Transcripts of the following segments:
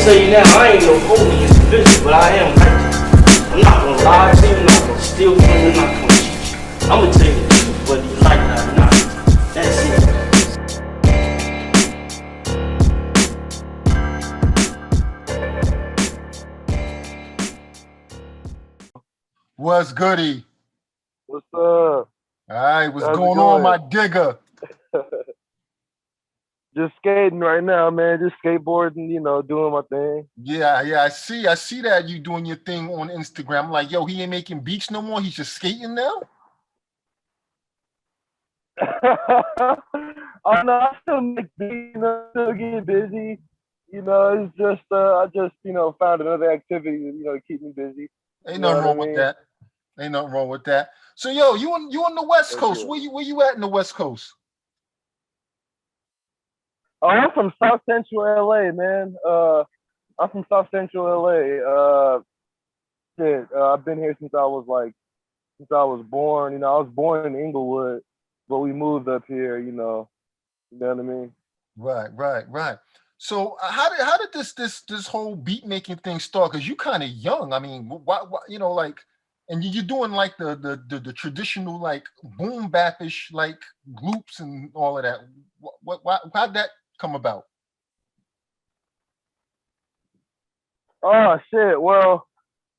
tell you now, I ain't no holy individual, but I am righteous. I'm not gonna lie to you, I'm not gonna steal from you, I'm not gonna cheat you. I'm gonna tell you the truth, whether you like that or not. That's it. What's goody? What's up? All right, what's How's it going on, my going? digger? Just skating right now, man. Just skateboarding, doing my thing. Yeah, I see that you doing your thing on Instagram. I'm like, yo, he ain't making beats no more. He's just skating now. Oh no, I still make beats, still getting busy. It's just I just, found another activity to keep me busy. Ain't You know nothing what I wrong with mean? that. Ain't nothing wrong with that. So, yo, you on the West Thank Coast? you. Where you at in the West Coast? Oh, I'm from South Central LA, man. I'm from South Central LA. I've been here since I was born. I was born in Inglewood, but we moved up here. You know what I mean? Right. So, how did this whole beat making thing start? Because you kind of young. I mean, why like, and you're doing like the traditional like boom bapish like loops and all of that. How'd that come about? Oh shit. Well,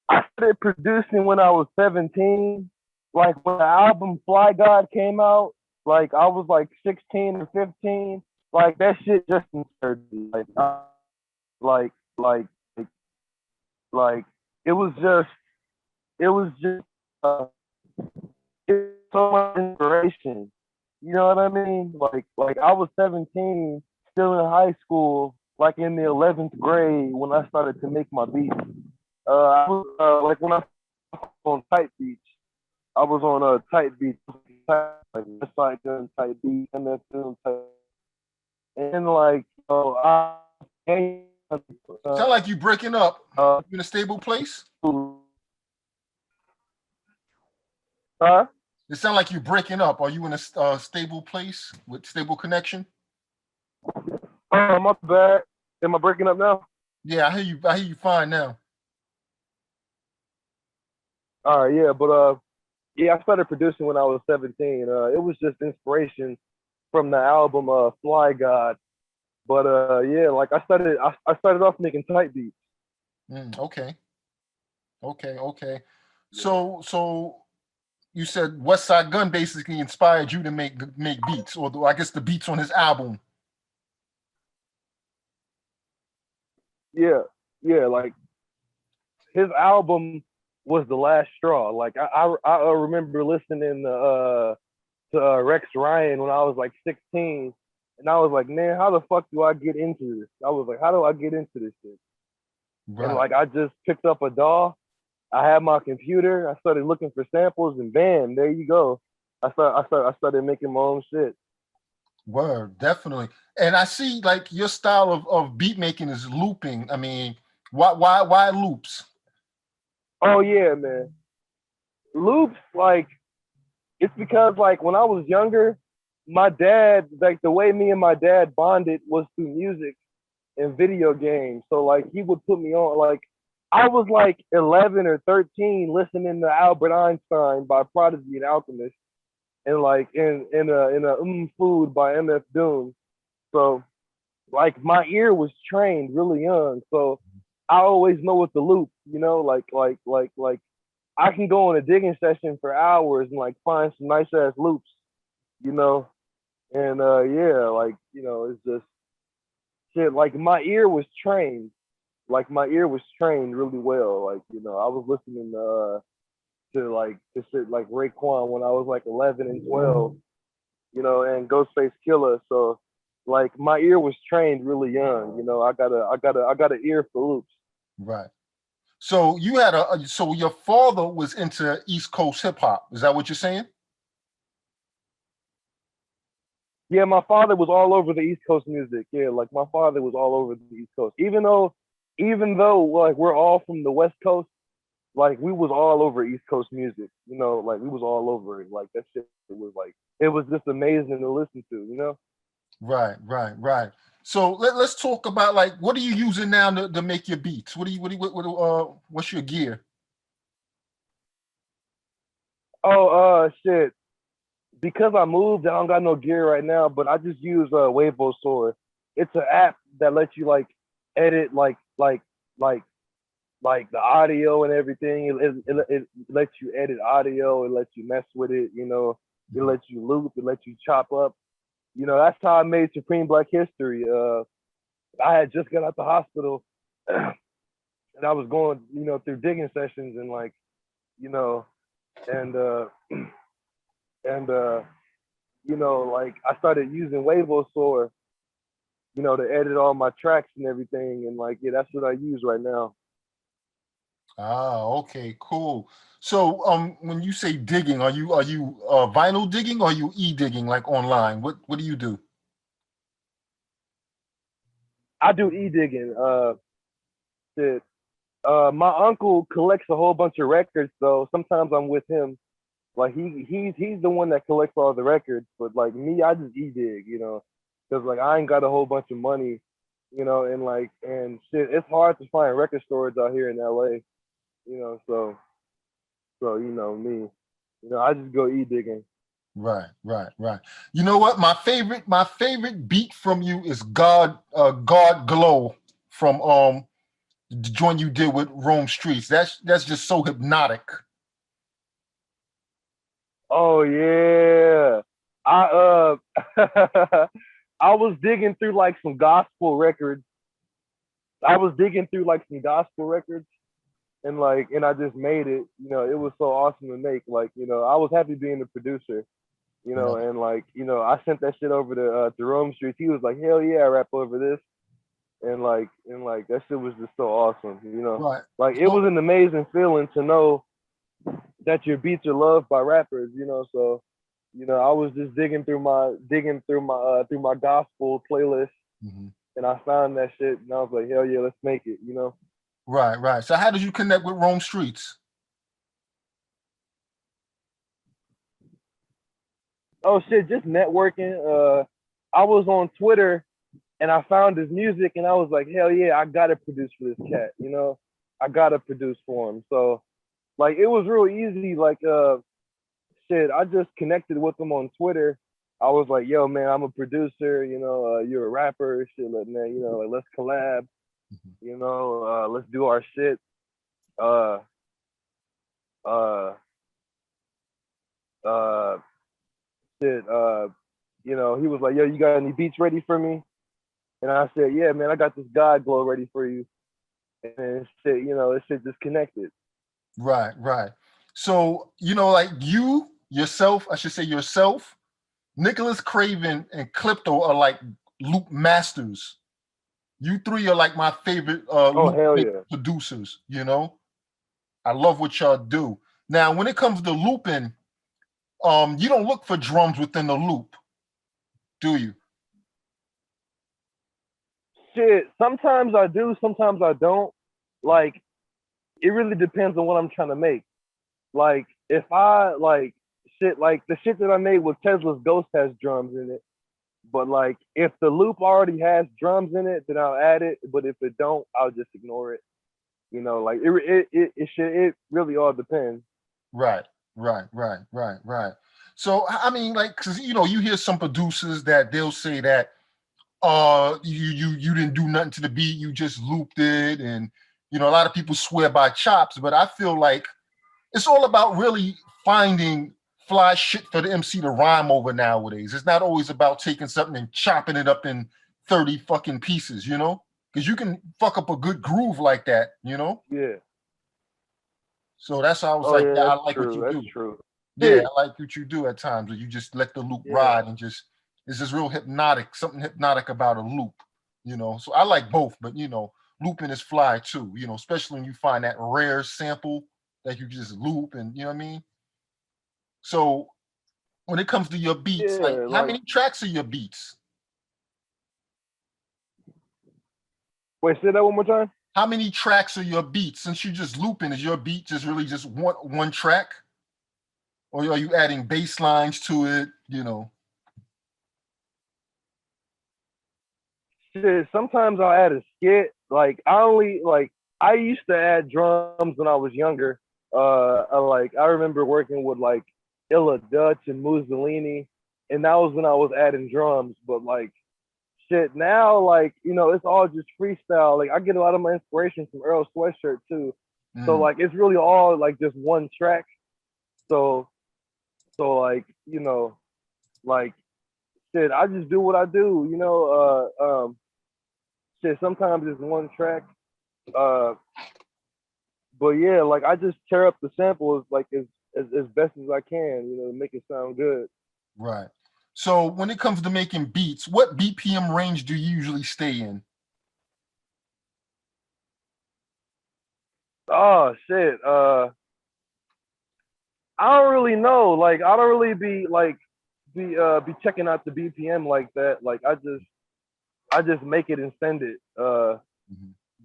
I started producing when I was 17. Like when the album Fly God came out, like I was like 16 or 15. Like that shit just inspired me. Like, like, like, like it was just, uh, it was so much inspiration. You know what I mean? Like I was 17, still in high school, like in the 11th grade when I started to make my beats. I was like when I was on Tight Beach, I was on Tight Beach, like Westside Gun Tight Beach, and then Tight, and like Sound like you breaking up. uh, You in a stable place? huh? It sound like you breaking up. Are you in a stable place with stable connection? Oh, my bad. Am I breaking up now? Yeah, I hear you. I hear you fine now. All right, yeah, but yeah, I started producing when I was 17. It was just inspiration from the album Fly God. But yeah, like I started off making tight beats. Okay. Okay. Yeah. So you said West Side Gun basically inspired you to make beats, or I guess the beats on his album. Yeah, yeah, like his album was the last straw. Like I remember listening to Rex Ryan when I was like 16, and I was like, man, how the fuck do I get into this? I was like, how do I get into this shit? And Right. like I just picked up a DAW. I had my computer. I started looking for samples, and bam, there you go. I started making my own shit. Word, definitely. And I see like your style of beat making is looping. I mean, why loops? Oh yeah, man. Loops, like it's because like when I was younger, my dad, like the way me and my dad bonded was through music and video games. So like he would put me on, like I was like 11 or 13 listening to Albert Einstein by Prodigy and Alchemist, and like in a Food by MF Doom. So like my ear was trained really young. So I always know what to loop, like I can go on a digging session for hours and like find some nice ass loops, you know. And yeah, like, it's just shit. Like my ear was trained. Like my ear was trained really well. Like, I was listening to shit like Raekwon when I was like 11 and 12, and Ghostface Killer. So like my ear was trained really young. I got an ear for loops. Right. So you had so your father was into East Coast hip hop. Is that what you're saying? Yeah, my father was all over the East Coast music. Yeah, like my father was all over the East Coast. Even though like we're all from the West Coast, like we was all over East Coast music. Like we was all over it. Like that shit was like it was just amazing to listen to. Right. So let's talk about like what are you using now to make your beats? What's your gear? Oh, shit. Because I moved, I don't got no gear right now, but I just use Wavo Sword. It's an app that lets you like edit like like the audio and everything. It lets you edit audio. It lets you mess with it. You know, it lets you loop. It lets you chop up. You know, that's how I made Supreme Black History. I had just got out the hospital, and I was going, you know, through digging sessions and like, you know, and and you know, like I started using Wavo Sword, you know, to edit all my tracks and everything, and like, yeah, that's what I use right now. Ah, okay, cool. So when you say digging, are you vinyl digging or are you e-digging like online? What do you do? I do e-digging. Shit. My uncle collects a whole bunch of records, so sometimes I'm with him. Like he's the one that collects all the records, but like me, I just e-dig, you know, because like I ain't got a whole bunch of money, you know, and like and shit, it's hard to find record stores out here in LA, you know, so you know me, you know, I just go e-digging. Right, right, right. You know what? My favorite beat from you is God Glow from the joint you did with Rome Streetz. That's just so hypnotic. Oh yeah, I I was digging through like some gospel records. I was digging through like some gospel records and like and I just made it. You know, it was so awesome to make. Like, you know, I was happy being the producer. You know, Right, and like, you know, I sent that shit over to Rome Streetz. He was like, hell yeah, I rap over this, and like that shit was just so awesome. You know, right. like it was So an amazing feeling to know that your beats are loved by rappers. You know, so you know, I was just digging through my gospel playlist, mhm. and I found that shit, and I was like, hell yeah, let's make it. You know. Right, right. So how did you connect with Rome Streetz? Oh shit, just networking. I was on Twitter and I found his music and I was like, hell yeah, I gotta produce for this cat, you know? I gotta produce for him. So like it was real easy, like shit, I just connected with him on Twitter. I was like, yo man, I'm a producer, you know, you're a rapper, shit, like, man, you know, like let's collab, Mhm. you know, let's do our shit. Uh uh uh shit, you know, he was like, yo, you got any beats ready for me? And I said, yeah, man, I got this God glow ready for you. And shit, you know, it shit just connected. Right, right. So, like yourself, I should say yourself, Nicholas Craven and Clipto are like loop masters. You three are like my favorite Oh loop hell yeah. producers. I love what y'all do. Now, when it comes to looping, you don't look for drums within the loop, do you? Shit. Sometimes I do, sometimes I don't. Like it really depends on what I'm trying to make. Like if I like shit like the shit that I made with Tesla's Ghost has drums in it. But like if the loop already has drums in it, then I'll add it. But if it don't, I'll just ignore it. You know, like it really all depends. Right, right, right, right, right. So I mean, like, because you hear some producers that they'll say that you didn't do nothing to the beat, you just looped it, and a lot of people swear by chops, but I feel like it's all about really finding fly shit for the MC to rhyme over nowadays. It's not always about taking something and chopping it up in 30 fucking pieces. Because you can fuck up a good groove like that. Yeah. So that's how I was Oh like, yeah, yeah, I that's like what true. you That's do. true. Yeah, Shit. I like what you do at times where you just let the loop Yeah. ride and it's just real hypnotic, something hypnotic about a loop. So I like both, but looping is fly too, especially when you find that rare sample that you just loop and you know what I mean? So when it comes to your beats, like Yeah. how Like many tracks are your beats? wait, say that one more time. How many tracks are your beats? Since you just looping, is your beat just really just one track? Or are you adding bass lines to it? shit, sometimes I'll add a skit. Like I used to add drums when I was younger. I remember working with like Illa Dutch and Mussolini, and that was when I was adding drums. But like shit, now like it's all just freestyle. Like I get a lot of my inspiration from Earl Sweatshirt too. So like it's really all like just one track. So like like shit, I just do what I do. Shit, sometimes it's one track. Uh, but yeah, like I just tear up the samples like as best as I can, to make it sound good. Right. So when it comes to making beats, what BPM range do you usually stay in? Oh shit. I don't really know. Like I don't really be checking out the BPM like that. Like I just make it and send it.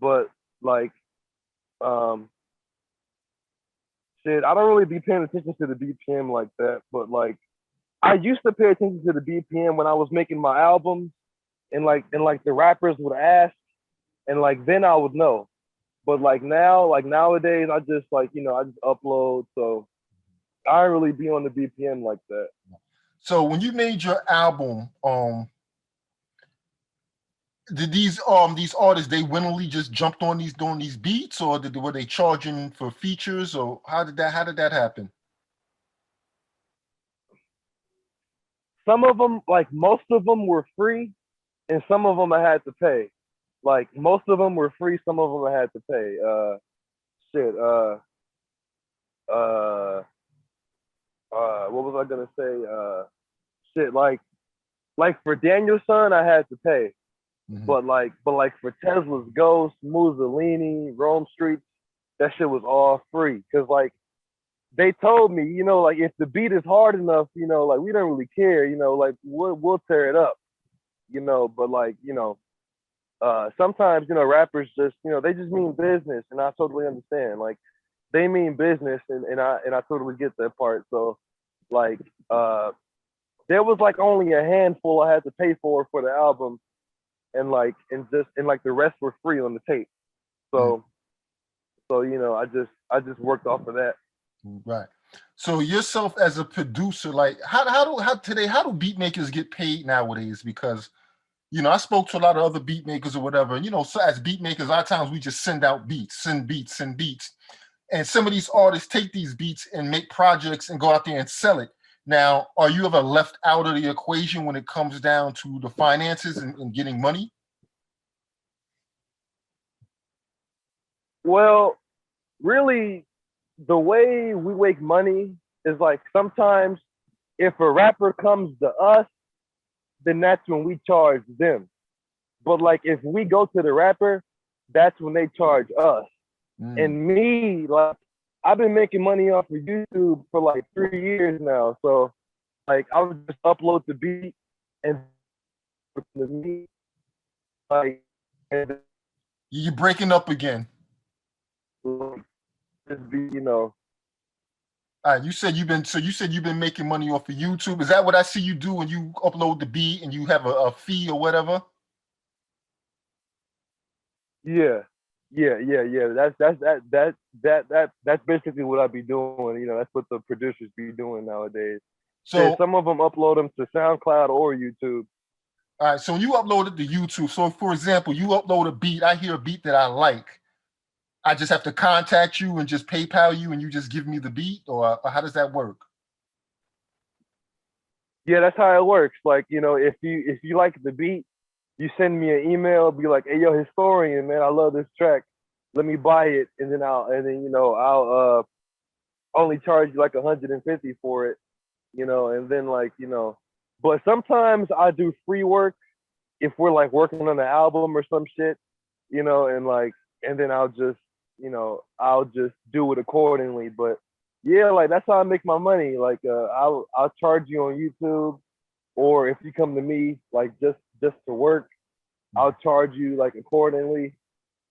But like um shit, I don't really be paying attention to the BPM like that. But like I used to pay attention to the BPM when I was making my albums, and the rappers would ask, and like then I would know. But like now, like nowadays, I just I just upload, so I don't really be on the BPM like that. So when you made your album, did these artists, they willingly just jumped on these doing these beats, or were they charging for features, or how did that happen? Some of them, like most of them, were free, and some of them I had to pay. Like most of them were free, some of them I had to pay. Shit. Uh, what was I gonna say? Shit. Like for Danielson, I had to pay. But like for Tesla's Ghost, Mussolini, Rome Streetz, that shit was all free. Cause like they told me, like if the beat is hard enough, like we don't really care, like we'll tear it up, But like, sometimes, rappers just, they just mean business, and I totally understand. Like they mean business, and I totally get that part. So like, there was like only a handful I had to pay for the album, and the rest were free on the tape. So I just worked off of that. Right. So yourself as a producer, like how do beat makers get paid nowadays? Because I spoke to a lot of other beat makers or whatever. So as beat makers, a lot of times we just send out beats, send beats, send beats. And some of these artists take these beats and make projects and go out there and sell it. Now, are you ever left out of the equation when it comes down to the finances and getting money? Well, really, the way we make money is like sometimes if a rapper comes to us, then that's when we charge them. But like if we go to the rapper, that's when they charge us. And me, like I've been making money off of YouTube for like 3 years now. So like I would just upload the beat and the me like and You're breaking up again. just be You said you've been making money off of YouTube. Is that what I see you do when you upload the beat and you have a fee or whatever? yeah. Yeah. That's basically what I be doing. That's what the producers be doing nowadays. So, Some of them upload them to SoundCloud or YouTube. all right. So when you upload it to YouTube, so for example, you upload a beat, I hear a beat that I like. I just have to contact you and just PayPal you and you just give me the beat, or how does that work? Yeah, that's how it works. Like, if you like the beat, you send me an email, be like, "Hey, yo, historian, man, I love this track. Let me buy it," and then I'll only charge you like 150 for it, and then but sometimes I do free work if we're like working on an album or some shit, and then I'll just do it accordingly. But yeah, like that's how I make my money. Like I'll charge you on YouTube, or if you come to me like just to work, I'll charge you like accordingly,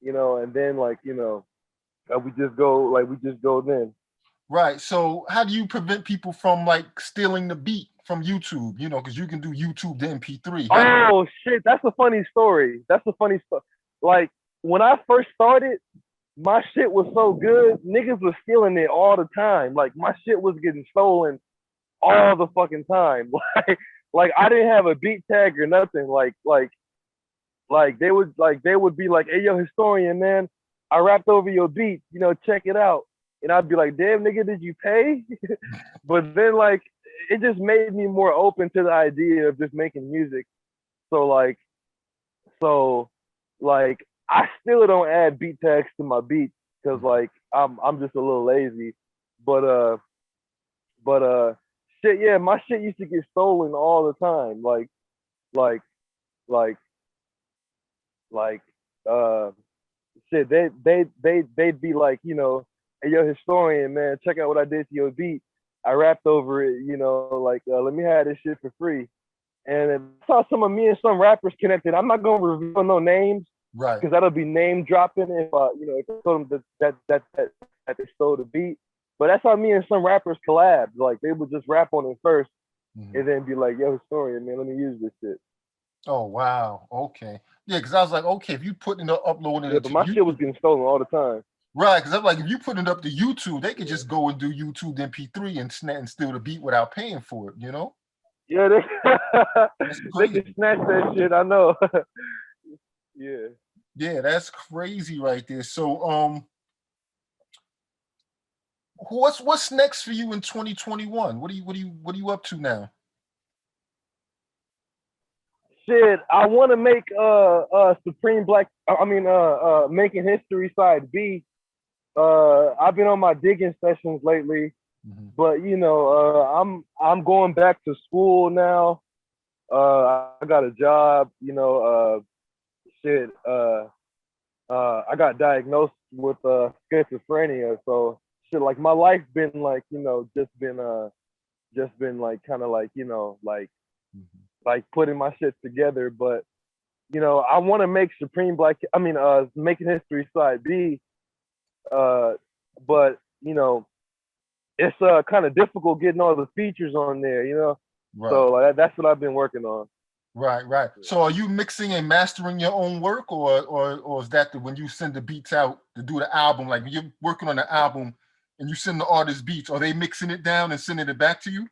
and then we just go then. Right. So how do you prevent people from like stealing the beat from YouTube, you know, because you can do YouTube to MP3. Oh shit, that's a funny story. That's a funny story. Like when I first started, my shit was so good, niggas was stealing it all the time. Like my shit was getting stolen all the fucking time. Like I didn't have a beat tag or nothing. Like they would be like, "Hey yo, historian, man, I rapped over your beat. You know, check it out." And I'd be like, "Damn, nigga, did you pay?" But then like it just made me more open to the idea of just making music. So so like I still don't add beat tags to my beats because like I'm just a little lazy. But but shit, yeah, my shit used to get stolen all the time. Like like like uh shit, they'd be like, you know, "Hey yo, historian, man, check out what I did to your beat. I rapped over it, you know, like let me have this shit for free." And I saw some of me and some rappers connected. I'm not gonna reveal no names Right. because that'll be name dropping if you know if I told them that they stole the beat. But that's how me and some rappers collabed. Like they would just rap on it first and then be like, "Yo, historian, man, let me use this shit." Oh wow. Okay. Yeah, because I was like, okay, if you putting it uploading Yeah, it but to my shit was YouTube, getting stolen all the time. right? Because I'm like, if you put it up to YouTube, they could just go and do YouTube MP3 and and steal the beat without paying for it. You know, Yeah, that's they can crazy. snatch that shit. I know. Yeah. Yeah, that's crazy right there. So, what's next for you in 2021? What are you up to now? Shit, I want to make Supreme Black. I mean Making History Side B. I've been on my digging sessions lately, but you know I'm going back to school now. I got a job. You know, shit. I got diagnosed with schizophrenia, so shit. Like my life been like you know just been like kind of like you know like putting my shit together, but you know, I want to make Supreme Black. I mean, Making History Side B. Uh, but you know, it's kind of difficult getting all the features on there. You know, Right, so like that's what I've been working on. right. So, are you mixing and mastering your own work, or is that when you send the beats out to do the album? Like when you're working on the album and you send the artist beats, are they mixing it down and sending it back to you?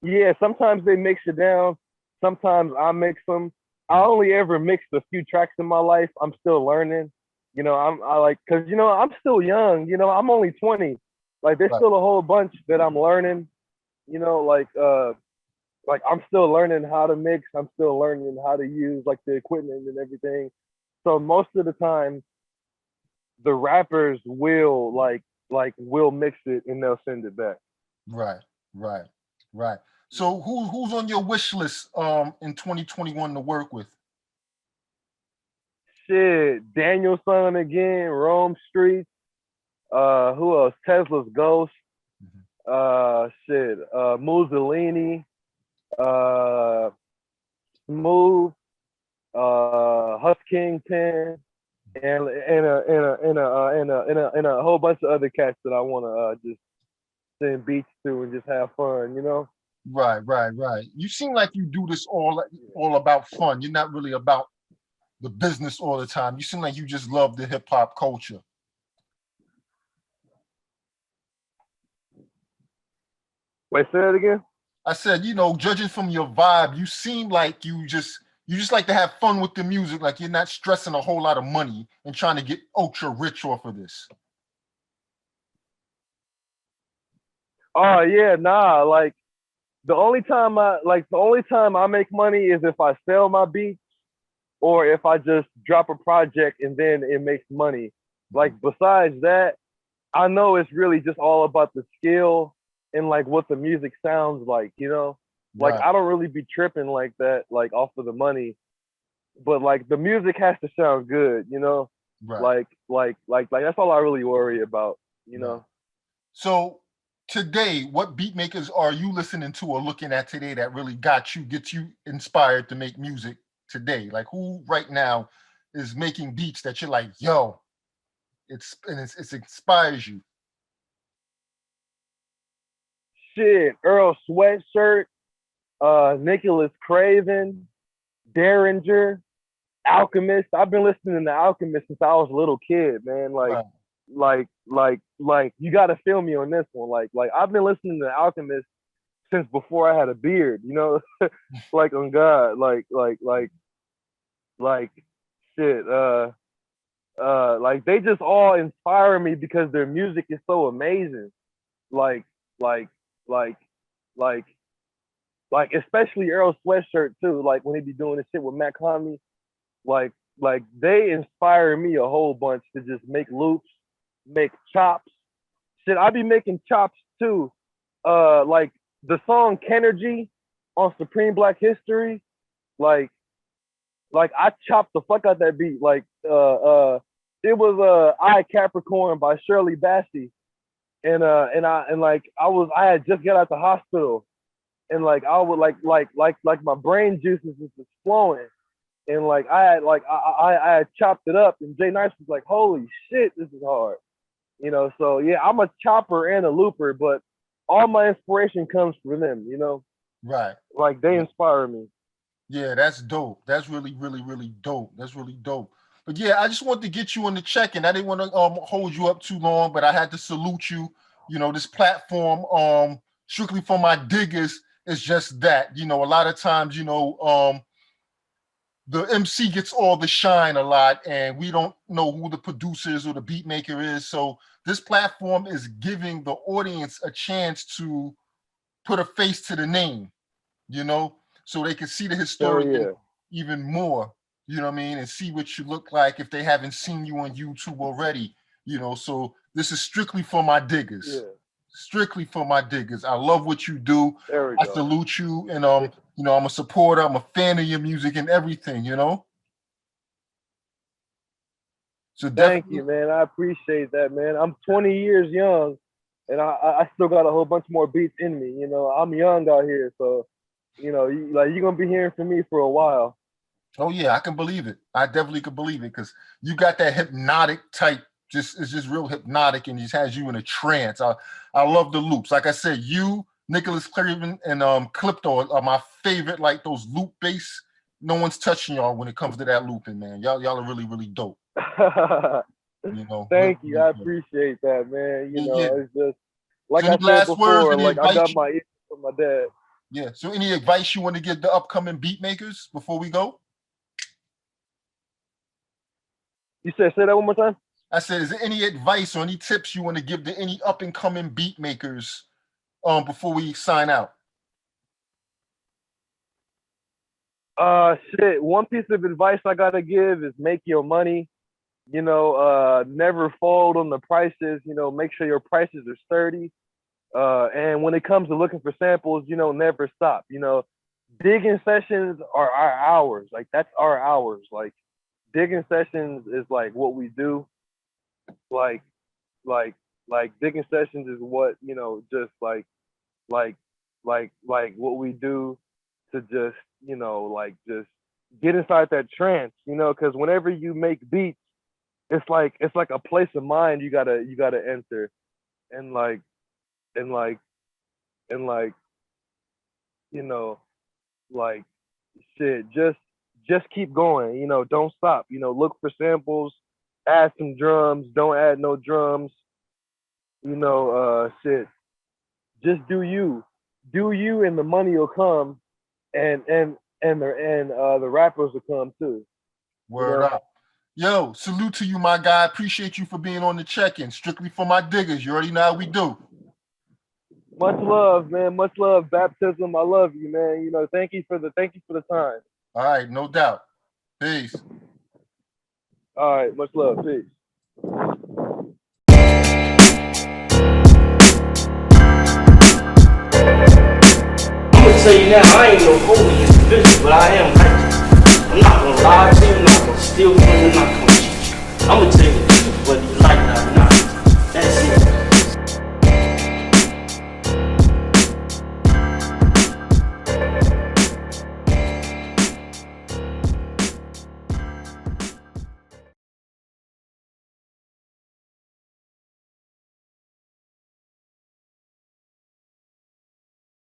Yeah, sometimes they mix it down. Sometimes I mix them. I only ever mixed a few tracks in my life. I'm still learning. You know, I like because you know I'm still young. You know, I'm only 20. Like there's Right, still a whole bunch that I'm learning. You know, like I'm still learning how to mix. I'm still learning how to use like the equipment and everything. So most of the time, the rappers will will mix it and they'll send it back. right, right, right. So, who's on your wish list in 2021 to work with? Shit, Daniel Son again, Rome Streetz. Who else? Tesla's Ghost. Shit. Mussolini. Uh, Smooth. Hus Kingpin. And a whole bunch of other cats that I want to just send beats to and just have fun, you know? Right. You seem like you do this all about fun. You're not really about the business all the time. You seem like you just love the hip hop culture. Wait, say that again? I said, you know, judging from your vibe, you seem like you just like to have fun with the music. Like you're not stressing a whole lot of money and trying to get ultra rich off of this. Oh yeah, nah. Like the only time I make money is if I sell my beats or if I just drop a project and then it makes money. Like besides that, I know it's really just all about the skill and like what the music sounds like, you know? Like Right, I don't really be tripping like that, like off of the money, but like the music has to sound good, you know? right, Like that's all I really worry about, you right. know? So today, what beat makers are you listening to or looking at today that really gets you inspired to make music today? Like who right now is making beats that you're like, yo, it inspires you? Shit, Earl Sweatshirt, Nicholas Craven, Derringer, Alchemist. I've been listening to Alchemist since I was a little kid, man. Right. Like you gotta feel me on this one. Like I've been listening to Alchemist since before I had a beard, you know? Like on God. Like shit. Like they just all inspire me because their music is so amazing. Like, like, like, like, like, especially Earl Sweatshirt too. Like when he be doing this shit with Matt Conley, like they inspire me a whole bunch to just make loops, make chops. Shit, I be making chops too. Like the song Kenergy on Supreme Black History, like I chopped the fuck out that beat. Like it was I Capricorn by Shirley Bassey. And I had just got out the hospital and like I would like my brain juices was just flowing. And like I had chopped it up and Jay Nice was like, holy shit, this is hard. You know, so yeah, I'm a chopper and a looper, but all my inspiration comes from them, you know? Right. Like they inspire me. Yeah, that's dope. That's really, really, really dope. That's really dope. But yeah, I just wanted to get you on the check-in. I didn't want to hold you up too long, but I had to salute you. You know, this platform, strictly for my diggers, is just that. You know, a lot of times, you know, the MC gets all the shine a lot, and we don't know who the producers or the beat maker is. So this platform is giving the audience a chance to put a face to the name, you know, so they can see the historian even more, you know what I mean, and see what you look like if they haven't seen you on YouTube already, you know. So this is strictly for my diggers. Yeah. Strictly for my diggers. I love what you do. I salute you, and you know, I'm a supporter. I'm a fan of your music and everything, you know. So thank you, man. I appreciate that, man. I'm 20 years young, and I still got a whole bunch more beats in me. You know, I'm young out here, so you know, you're gonna be hearing from me for a while. Oh yeah, I can believe it. I definitely can believe it because you got that hypnotic type. It's just real hypnotic and just has you in a trance. I love the loops. Like I said, you, Nicholas Craven, and Clipto are my favorite. Like those loop bass. No one's touching y'all when it comes to that looping, man. Y'all are really, really dope. You know. Thank you. I appreciate that, man. You know, it's just like so I said before. Like I got my ears from my dad. Yeah. So any advice you want to give the upcoming beat makers before we go? You said, say that one more time? I said, is there any advice or any tips you want to give to any up and coming beat makers before we sign out? Shit. One piece of advice I gotta give is make your money. You know, never fold on the prices. You know, make sure your prices are sturdy. And when it comes to looking for samples, you know, never stop. You know, digging sessions are our hours. Like that's our hours. Like digging sessions is like what we do. Like digging sessions is what, you know, just like what we do to just, you know, like just get inside that trance, you know, because whenever you make beats, it's like a place of mind you gotta enter, and you know, like shit, just keep going, you know, don't stop, you know, look for samples, add some drums, don't add no drums, you know, shit, just do you, and the money will come, and the rappers will come too. Word up. Yo, salute to you, my guy. Appreciate you for being on the check-in. Strictly for my diggers. You already know how we do. Much love, man. Much love. Baptism. I love you, man. You know, thank you for the time. All right, no doubt. Peace. All right, much love. Peace. I'm gonna tell you now, I ain't no holy individual, but I am righteous. I'm not gonna lie to you, I'm not gonna steal from you, I'm not gonna cheat you. I'm gonna tell you